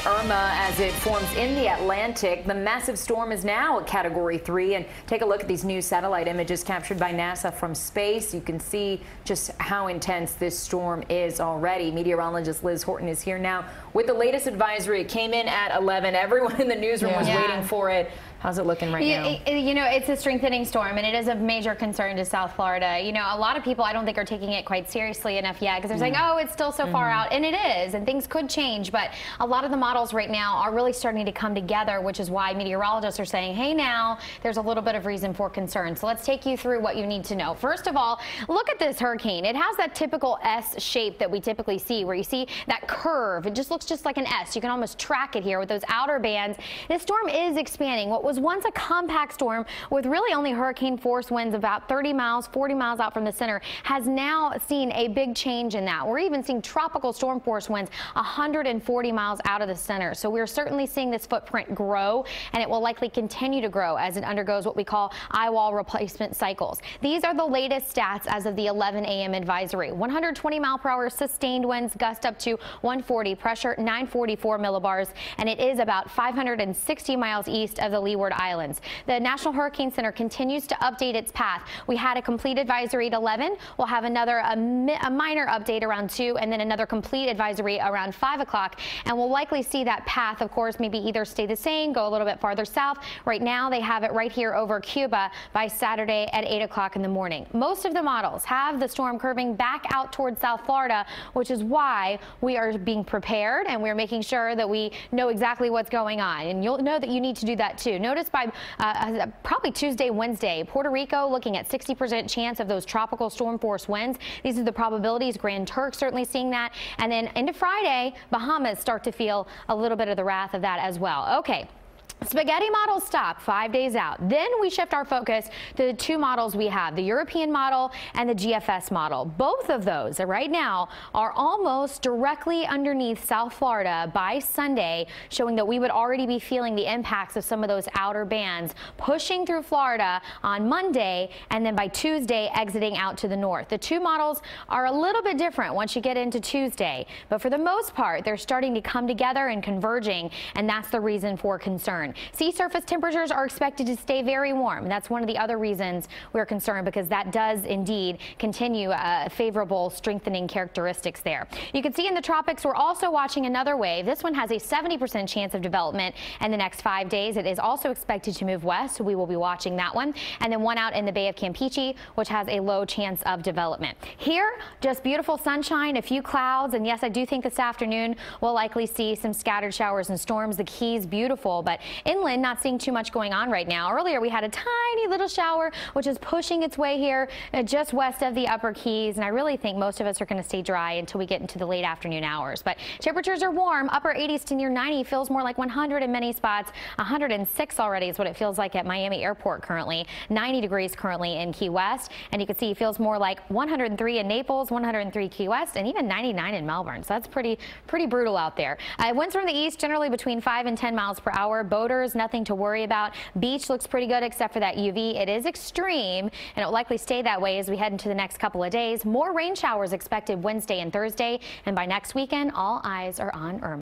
Irma as it forms in the Atlantic. The massive storm is now a Category 3. And take a look at these new satellite images captured by NASA from space. You can see just how intense this storm is already. Meteorologist Liz Horton is here now with the latest advisory. It came in at 11. Everyone in the newsroom was waiting for it. How's it looking right now? You know, it's a strengthening storm, and it is of major concern to South Florida. You know, a lot of people, I don't think, are taking it quite seriously enough yet, because they're saying, oh, it's still so far out, and it is, and things could change. But a lot of the models right now are really starting to come together, which is why meteorologists are saying, hey, now there's a little bit of reason for concern. So let's take you through what you need to know. First of all, look at this hurricane. It has that typical S shape that we typically see, where you see that curve. It just looks just like an S. You can almost track it here with those outer bands. This storm is expanding. What was once a compact storm with really only hurricane force winds about 30 miles, 40 miles out from the center has now seen a big change in that. We're even seeing tropical storm force winds 140 miles out of the center. So we're certainly seeing this footprint grow, and it will likely continue to grow as it undergoes what we call eye wall replacement cycles. These are the latest stats as of the 11 a.m. advisory. 120 mile per hour sustained winds, gust up to 140, pressure 944 millibars, and it is about 560 miles east of the Leeward Islands. The National Hurricane Center continues to update its path. We had a complete advisory at 11. We'll have another a minor update around 2, and then another complete advisory around 5 o'clock. And we'll likely see that path, of course, maybe either stay the same, go a little bit farther south. Right now, they have it right here over Cuba by Saturday at 8 o'clock in the morning. Most of the models have the storm curving back out towards South Florida, which is why we are being prepared, and we're making sure that we know exactly what's going on. And you'll know that you need to do that too. Notice by probably Tuesday, Wednesday, Puerto Rico looking at 60% chance of those tropical storm force winds. These are the probabilities. Grand Turk certainly seeing that. And then into Friday, Bahamas start to feel a little bit of the wrath of that as well. Okay. Spaghetti models stop 5 days out. Then we shift our focus to the two models we have, the European model and the GFS model. Both of those right now are almost directly underneath South Florida by Sunday, showing that we would already be feeling the impacts of some of those outer bands pushing through Florida on Monday, and then by Tuesday exiting out to the north. The two models are a little bit different once you get into Tuesday, but for the most part, they're starting to come together and converging, and that's the reason for concern. Sea surface temperatures are expected to stay very warm. And that's one of the other reasons we're concerned, because that does indeed continue favorable strengthening characteristics there. You can see in the tropics, we're also watching another wave. This one has a 70% chance of development in the next 5 days. It is also expected to move west, so we will be watching that one. And then one out in the Bay of Campeche, which has a low chance of development. Here, just beautiful sunshine, a few clouds, and yes, I do think this afternoon we'll likely see some scattered showers and storms. The Keys, beautiful, but inland, not seeing too much going on right now. Earlier, we had a tiny little shower, which is pushing its way here just west of the upper Keys. And I really think most of us are going to stay dry until we get into the late afternoon hours. But temperatures are warm, upper 80s to near 90, feels more like 100 in many spots. 106 already is what it feels like at Miami Airport currently. 90 degrees currently in Key West. And you can see it feels more like 103 in Naples, 103 Key West, and even 99 in Melbourne. So that's pretty brutal out there. Winds from the east generally between 5 and 10 miles per hour. Boaters, nothing to worry about. Beach looks pretty good except for that UV. It is extreme, and it will likely stay that way as we head into the next couple of days. More rain showers expected Wednesday and Thursday, and by next weekend, all eyes are on Irma.